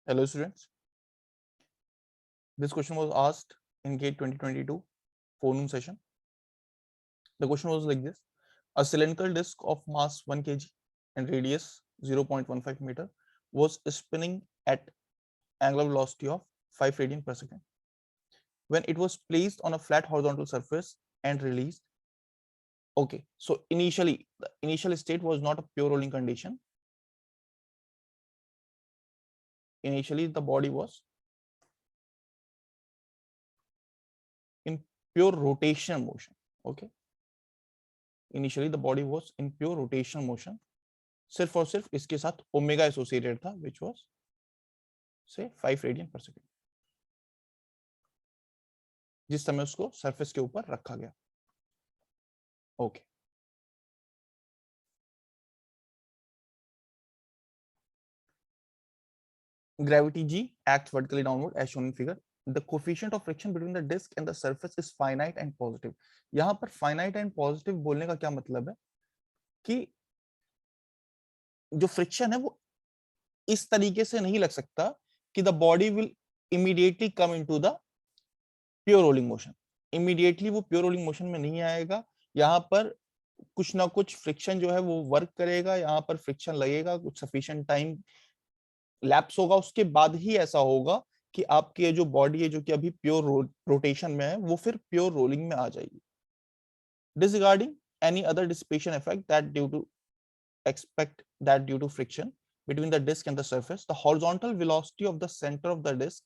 Hello students. This question was asked in GATE 2022 forenoon session. The question was like this. A cylindrical disc of mass 1 kg and radius 0.15 meter was spinning at angular velocity of 5 radian per second. When it was placed on a flat horizontal surface and released. Okay, so initially the initial state was not a pure rolling condition. Initially the body was in pure rotation motion. Okay, initially the body was in pure rotational motion. सिर्फ और सिर्फ इसके साथ omega associated था which was से 5 radian पर second, जिस समय उसको सरफेस के ऊपर रखा गया. Okay, gravity G acts vertically downward as shown in figure. The coefficient of friction between the disk and the surface is finite and positive. यहाँ पर finite and positive बोलने का क्या मतलब है कि जो फ्रिक्शन है वो इस तरीके से नहीं लग सकता कि the body will immediately come into the pure rolling motion. Immediately वो प्योर रोलिंग मोशन में नहीं आएगा. यहाँ पर कुछ ना कुछ फ्रिक्शन जो है वो वर्क करेगा, यहाँ पर फ्रिक्शन लगेगा, कुछ सफिशिएंट टाइम लैप्स होगा, उसके बाद ही ऐसा होगा कि आपकी ये जो बॉडी है जो कि अभी प्योर रोटेशन में है वो फिर प्योर रोलिंग में आ जाएगी. Disregarding any other dissipation effect that due to friction between the disk and the surface, the horizontal velocity of the center of the disk,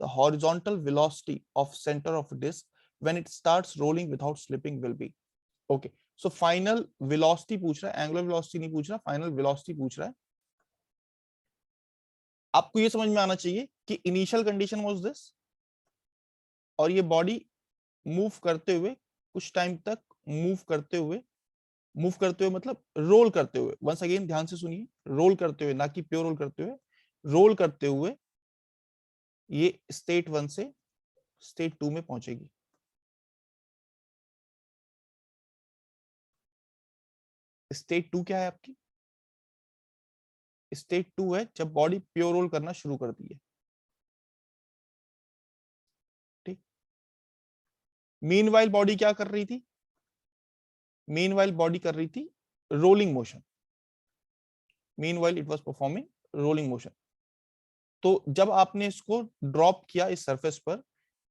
the horizontal velocity of center of disk when it starts rolling without slipping will be. Okay, so final velocity पूछ रहा है, angular velocity नहीं पूछ रहा, final velocity पूछ रहा है. आपको ये समझ में आना चाहिए कि इनिशियल कंडीशन वाज दिस और ये बॉडी मूव करते हुए कुछ टाइम तक मूव करते हुए मतलब रोल करते हुए, वंस अगेन ध्यान से सुनिए, रोल करते हुए, ना कि प्योर रोल करते हुए, रोल करते हुए ये स्टेट 1 से स्टेट 2 में पहुंचेगी. स्टेट 2 क्या है आपकी? स्टेट 2 है जब बॉडी प्योर रोल करना शुरू कर दी है. ठीक. मीनवाइल बॉडी क्या कर रही थी? मीनवाइल बॉडी कर रही थी rolling motion. Meanwhile it was performing rolling motion. तो जब आपने इसको ड्रॉप किया इस सरफेस पर,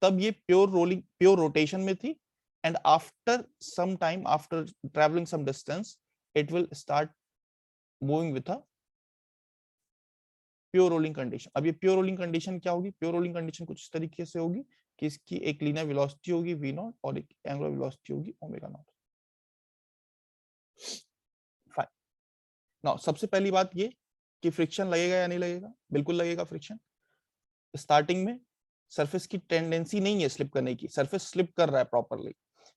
तब ये प्योर रोलिंग, प्योर रोटेशन में थी. And after some time, after travelling some distance, it will start moving with a pure rolling condition. अब ये प्योर रोलिंग कंडीशन क्या होगी? प्योर रोलिंग कंडीशन कुछ इस तरीके से होगी कि इसकी एक लीनियर वेलोसिटी होगी v नॉट और एक एंगुलर वेलोसिटी होगी ओमेगा नॉट. फाइन. नाउ सबसे पहली बात ये कि फ्रिक्शन लगेगा या नहीं लगेगा? बिल्कुल लगेगा फ्रिक्शन. स्टार्टिंग में सरफेस की टेंडेंसी नहीं है स्लिप करने की, सरफेस स्लिप कर रहा है properly.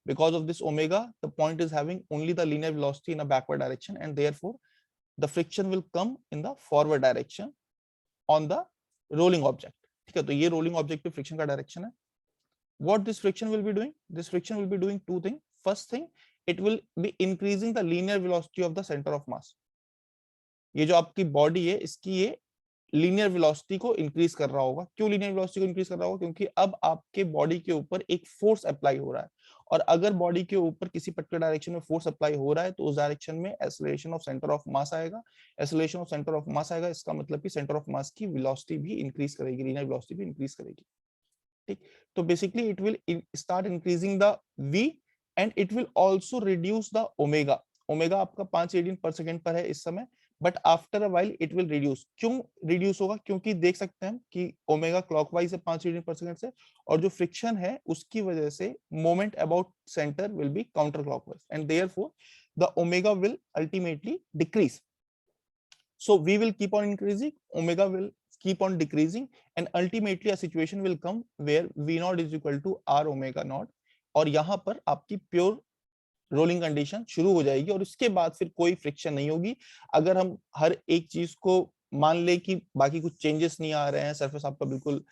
Because of this omega, the point is having only the linear velocity in a backward direction, and therefore the friction will come in the forward direction on the rolling object. ठीक है, तो ये rolling object पे friction का direction है. What this friction will be doing? This friction will be doing two things. First thing, it will be increasing the linear velocity of the center of mass. ये जो आपकी body है इसकी ये linear velocity को increase कर रहा होगा. क्यों लीनियर वेलोसिटी को इंक्रीज कर रहा होगा? क्योंकि अब आपके बॉडी के ऊपर एक फोर्स अप्लाई हो रहा है, और अगर बॉडी के ऊपर किसी पर्टिकुलर डायरेक्शन में फोर्स अप्लाई हो रहा है तो उस डायरेक्शन में acceleration of centre of mass आएगा. Acceleration of centre of mass आएगा, इसका मतलब कि सेंटर ऑफ मास की वेलोसिटी भी इंक्रीज करेगी, लीनियर वेलोसिटी भी इंक्रीज करेगी. ठीक. तो basically it will start increasing the v and it will also reduce the omega. Omega आपका 5 रेडियन पर सेकंड पर है इस समय, but after a while it will reduce. क्यों रिड्यूस होगा? क्योंकि देख सकते हैं कि ओमेगा क्लॉकवाइज है 5 रेडियन पर सेकंड से, और जो फ्रिक्शन है उसकी वजह से moment about centre will be counter clockwise, and therefore the omega will ultimately decrease. So v will keep on increasing, omega will keep on decreasing, and ultimately a situation will come where v naught is equal to r omega naught, और यहाँ पर आपकी pure rolling condition शुरू हो जाएगी और उसके बाद फिर कोई फ्रिक्शन नहीं होगी. अगर हम हर एक चीज को मान ले कि बाकी कुछ चेंजेस नहीं आ रहे हैं, सरफेस आपका बिल्कुल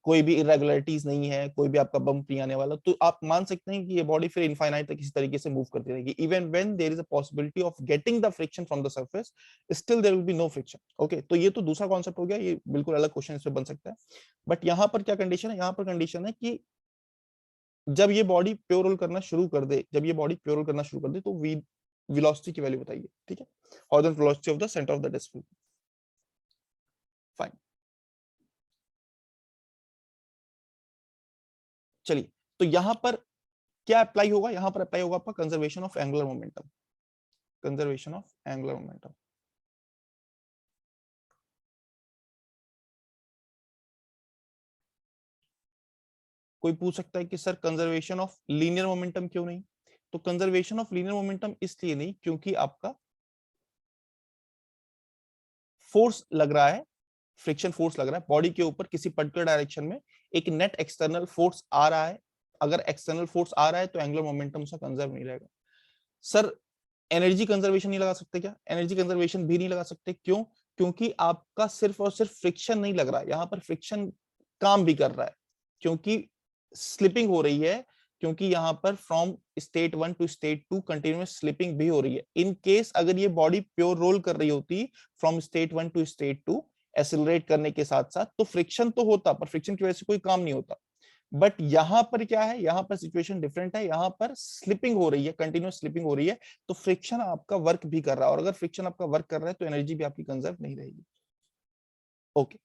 कोई भी इरेगुलरिटीज नहीं है, कोई भी आपका बम्प नहीं आने वाला, तो आप मान सकते हैं कि ये बॉडी फिर इनफाइनाइट तक इसी तरीके से मूव करती रहेगी। Even when there is a possibility of getting the friction from the surface, still there will be no friction. Okay, तो ये तो दूसरा कॉन्सेप्ट हो गया, ये बिल्कुल अलग क्वेश्चन इसमें बन सकता है। बट यहाँ पर क्या कंडीशन है, यहाँ पर कंडीशन है कि जब ये बॉडी प्योर रोल करना शुरू कर दे, जब ये बॉडी प्योर रोल करना शुरू कर दे, तो वेलोसिटी की वैल्यू बताइए, ठीक है, horizontal velocity of the centre of the disc. Fine, चलिए, तो यहां पर क्या अप्लाई होगा, यहां पर अप्लाई होगा आपका conservation of angular momentum, conservation of angular momentum. कोई पूछ सकता है कि sir conservation of linear momentum क्यों नहीं? तो कंजर्वेशन ऑफ लीनियर मोमेंटम इसलिए नहीं क्योंकि आपका फोर्स लग रहा है, फ्रिक्शन फोर्स लग रहा है बॉडी के ऊपर किसी पर्टिकुलर डायरेक्शन में, एक नेट एक्सटर्नल फोर्स आ रहा है। अगर एक्सटर्नल फोर्स आ रहा है तो एंगुलर मोमेंटम उसका कंजर्व नहीं रहेगा। सर एनर्जी कंजर्वेशन नहीं लगा सकते क्या? एनर्जी कंजर्वेशन भी नहीं लगा सकते, क्यों? क्योंकि आपका सिर्फ और सिर्फ फ्रिक्शन नहीं लग रहा है, यहां पर फ्रिक्शन काम भी कर रहा है, क्योंकि स्लिपिंग हो रही है, क्योंकि यहां पर from state 1 to state 2 continuous slipping भी हो रही है। इन केस अगर ये बॉडी प्योर रोल कर रही होती from state 1 to state 2 accelerate करने के साथ साथ, तो फ्रिक्शन तो होता, पर फ्रिक्शन की वजह से कोई काम नहीं होता। बट यहां पर क्या है, यहां पर सिचुएशन डिफरेंट है, यहां पर स्लिपिंग हो रही है, कंटिन्यूअस स्लिपिंग हो रही है, तो फ्रिक्शन आपका वर्क भी कर रहा है, और अगर फ्रिक्शन आपका वर्क कर रहा है तो एनर्जी भी आपकी कंजर्व नहीं रहेगी। ओके,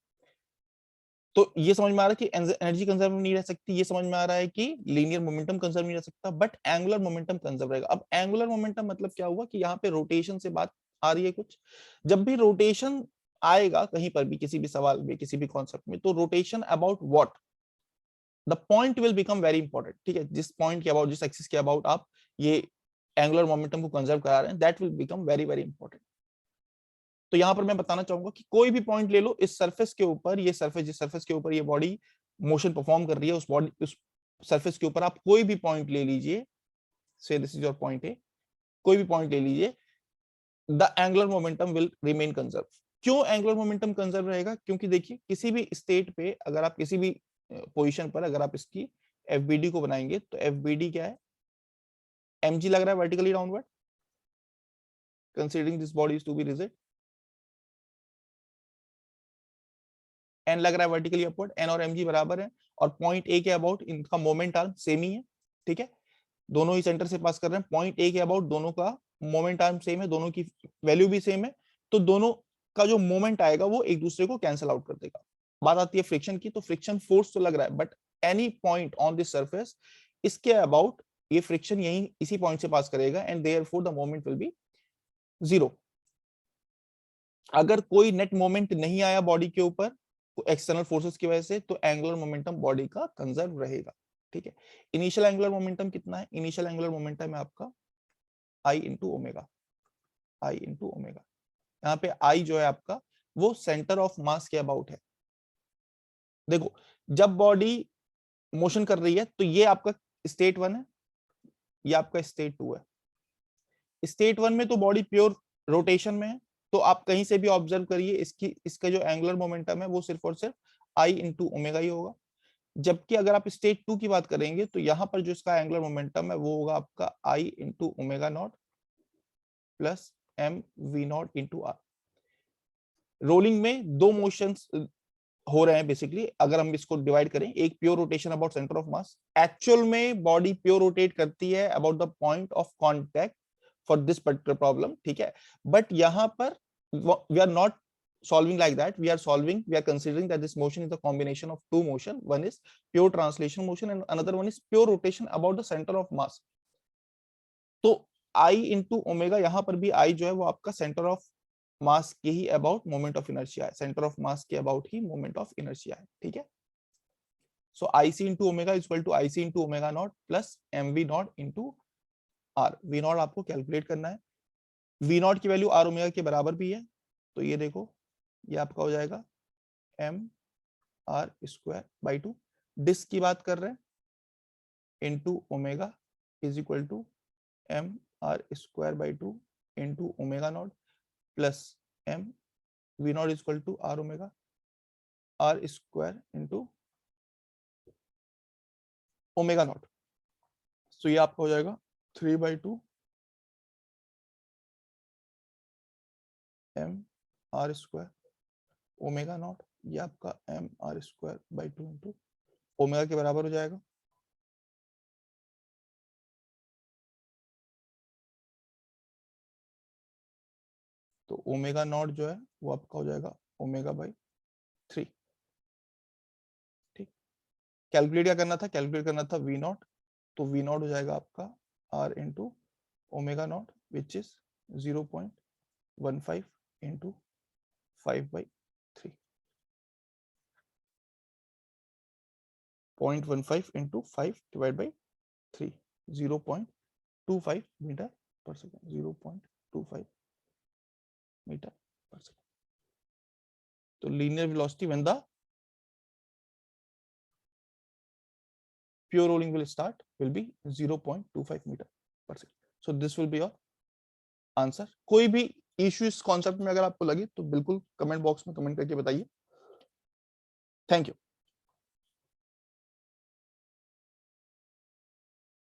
तो ये समझ में आ रहा है कि एनर्जी कंजर्व नहीं रह सकती, ये समझ में आ रहा है कि लीनियर मोमेंटम कंजर्व नहीं रह सकता, बट एंगुलर मोमेंटम कंजर्व रहेगा। अब एंगुलर मोमेंटम मतलब क्या हुआ कि यहाँ पे रोटेशन से बात आ रही है कुछ। जब भी रोटेशन आएगा कहीं पर भी, किसी भी सवाल में, किसी भी कॉन्सेप्ट में, तो rotation about what, the point will become very important, ठीक है, जिस पॉइंट के अबाउट, जिस एक्सिस के अबाउट आप ये एंगुलर मोमेंटम को कंजर्व करा रहे हैं, that will become very very important. तो यहां पर मैं बताना चाहूंगा कि कोई भी पॉइंट ले लो इस सरफेस के ऊपर, ये सरफेस, जिस सरफेस के ऊपर ये बॉडी मोशन परफॉर्म कर रही है, उस बॉडी, उस सरफेस के ऊपर आप कोई भी पॉइंट ले लीजिए, से this is your point A, कोई भी पॉइंट ले लीजिए, the angular momentum will remain conserve. क्यों एंगुलर मोमेंटम कंजर्व रहेगा? क्योंकि देखिए किसी भी स्टेट पे अगर आप किसी भी पोजीशन पर अगर आप इसकी एफबीडी को बनाएंगे, तो एफबीडी क्या है, mg लग रहा है vertically downward, considering this body is to be rigid, n लग रहा है वर्टिकली अपवर्ड, n और mg बराबर है, और पॉइंट ए के अबाउट इनका मोमेंट आर्म सेम ही है, ठीक है, दोनों ही सेंटर से पास कर रहे हैं, पॉइंट ए के अबाउट दोनों का मोमेंट आर्म सेम है, दोनों की वैल्यू भी सेम है, तो दोनों का जो मोमेंट आएगा वो एक दूसरे को कैंसिल आउट कर देगा। बात आती है फ्रिक्शन की, तो फ्रिक्शन फोर्स तो लग रहा है, but any point on this surface, इसके अबाउट ये फ्रिक्शन यही इसी पॉइंट से पास करेगा, and therefore the moment will be zero. अगर कोई नेट मोमेंट नहीं आया बॉडी के ऊपर एक्सटर्नल फोर्सेस की वजह से, तो एंगुलर मोमेंटम बॉडी का कंजर्व रहेगा, ठीक है। इनिशियल एंगुलर मोमेंटम कितना है? इनिशियल एंगुलर मोमेंटम है आपका I into omega, I into omega. यहाँ पे आई जो है आपका वो सेंटर ऑफ मास के अबाउट है। देखो जब बॉडी मोशन कर रही है तो ये आपका स्टेट 1 है, ये आपका स्टेट 2 है। स्टेट 1 में तो बॉडी प्योर रोटेशन में है, तो आप कहीं से भी ऑब्जर्व करिए, इसकी इसका जो एंगुलर मोमेंटम है वो सिर्फ और सिर्फ आई इंटू ओमेगा ही होगा। जबकि अगर आप स्टेट 2 की बात करेंगे, तो यहाँ पर जो इसका एंगुलर मोमेंटम है वो होगा आपका I into omega not plus M V not into R. Rolling में दो मोशंस हो रहे हैं बेसिकली, अगर हम इसको डिवाइड करें, एक pure rotation about centre of mass, actual में बॉडी प्योर रोटेट करती है about the point of contact for this particular problem, ठीक है, बट यहां पर we are not solving like that, we are considering that this motion is a combination of two motion, one is pure translation motion and another one is pure rotation about the center of mass। तो I into omega, यहां पर भी I जो है वो आपका centre of mass के ही अबाउट मोमेंट ऑफ इनर्शिया है, सेंटर ऑफ मास के अबाउट ही मोमेंट ऑफ इनर्शिया है, ठीक है। So IC into omega is equal to IC into omega not plus MV naught into R. V naught आपको calculate करना है, वी नॉट की वैल्यू आर ओमेगा के बराबर भी है, तो ये देखो ये आपका हो जाएगा M R square by 2, disc की बात कर रहे हैं, into omega is equal to M R square by 2 into omega not plus M V naught is equal to R omega, R square into omega naught. तो ये आपका हो जाएगा 3/2 mr² ओमेगा नॉट, ये आपका mr²/2 इंटू ओमेगा के बराबर हो जाएगा। तो ओमेगा नॉट जो है वो आपका हो जाएगा ω/3। ठीक, कैलकुलेट क्या करना था, कैलकुलेट करना था वी नॉट, तो वी नॉट हो जाएगा आपका r into omega naught which is 0.15 into 5/3, 0.15 into 5/3, 0.25 metre per second, 0.25 metre per second. तो linear velocity when the pure rolling will start will be 0.25 meter per second. So this will be your answer. कोई भी issue इस concept में अगर आपको लगे तो बिल्कुल कमेंट बॉक्स में कमेंट करके बताइए। Thank you.